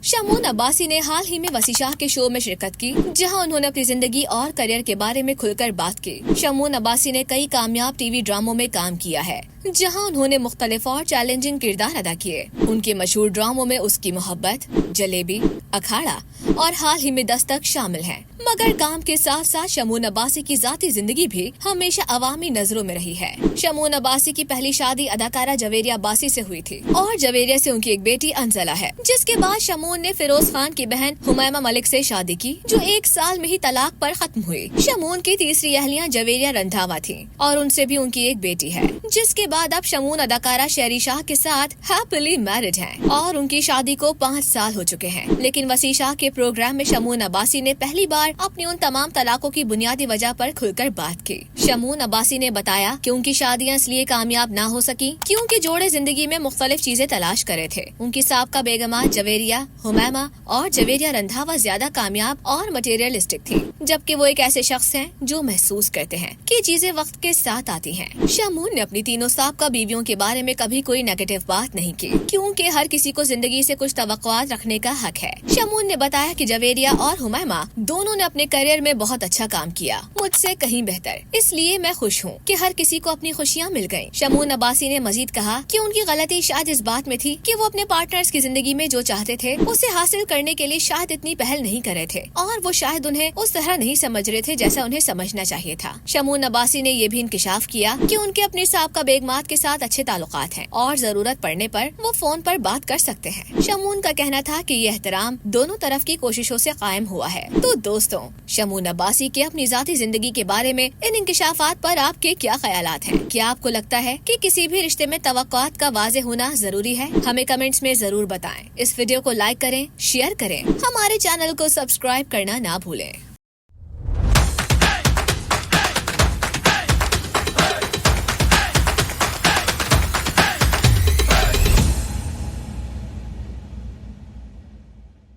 शमून अब्बासी ने हाल ही में वसी शाह के शो में शिरकत की, जहां उन्होंने अपनी जिंदगी और करियर के बारे में खुलकर बात की। शमून अब्बासी ने कई कामयाब टीवी ड्रामों में काम किया है, जहां उन्होंने मुख्तलिफ और चैलेंजिंग किरदार अदा किए। उनके मशहूर ड्रामों में उसकी मोहब्बत, जलेबी, अखाड़ा और हाल ही में दस्तक शामिल हैं। मगर काम के साथ साथ शमून अब्बासी की जाती जिंदगी भी हमेशा अवामी नजरों में रही है। शमून अब्बासी की पहली शादी अदाकारा जवेरिया अब्बासी से हुई थी और जवेरिया से उनकी एक बेटी अंजला है, जिसके बाद शमून ने फिरोज खान की बहन हुमैमा मलिक से शादी की, जो 1 साल में ही तलाक पर खत्म हुई। शमून की तीसरी अहलिया जवेरिया रंधावा थी और उनसे भी उनकी एक बेटी है, जिसके बाद अब शमून अदाकारा शेरी शाह के साथ हैप्पीली मैरिड हैं और उनकी शादी को 5 साल हो चुके हैं। लेकिन वसी शाह के प्रोग्राम में शमून अब्बासी ने पहली बार अपनी उन तमाम तलाकों की बुनियादी वजह पर खुलकर बात की। शमून अब्बासी ने बताया कि उनकी शादियां इसलिए कामयाब ना हो सकी क्योंकि जोड़े जिंदगी में मुख्तलिफ चीजें तलाश करे थे। उनकी साबका बेगमात जवेरिया, हुमैमा और जवेरिया रंधावा ज्यादा कामयाब और मटेरियलिस्टिक थी, जबकि वो एक ऐसे शख्स हैं जो महसूस करते हैं कि चीजें वक्त के साथ आती हैं। शमून ने अपनी तीनों साबका बीवियों के बारे में कभी कोई नेगेटिव बात नहीं की, क्योंकि हर किसी को जिंदगी से कुछ तवक्कुआत रखने का हक है। शमून ने बताया कि जवेरिया और हुमैमा दोनों ने अपने करियर में बहुत अच्छा काम किया, मुझसे कहीं बेहतर, इसलिए मैं खुश हूँ कि हर किसी को अपनी खुशियाँ मिल गयी। शमून अब्बासी ने मजीद कहा कि उनकी गलती शायद इस बात में थी कि वो अपने पार्टनर्स की जिंदगी में जो चाहते थे उसे हासिल करने के लिए शायद इतनी पहल नहीं कर रहे थे, और वो शायद उन्हें उस तरह नहीं समझ रहे थे जैसा उन्हें समझना चाहिए था। शमून अब्बासी ने ये भी इंकिशाफ किया कि उनके अपने साबका बेगमात के साथ अच्छे ताल्लुकात हैं और जरूरत पड़ने पर वो फोन पर बात कर सकते हैं। शमून का कहना था कि ये एहतराम दोनों तरफ की कोशिशों से कायम हुआ है। तो दोस्तों, शमून अब्बासी के अपनी जाती जिंदगी के बारे में इन इंकिशाफात पर आपके क्या ख्यालात हैं? क्या आपको लगता है कि किसी भी रिश्ते में तवक्कुआत का वाज़ेह होना जरूरी है? हमें कमेंट्स में जरूर बताएं। इस वीडियो को लाइक करें, शेयर करें, हमारे चैनल को सब्सक्राइब करना ना भूलें।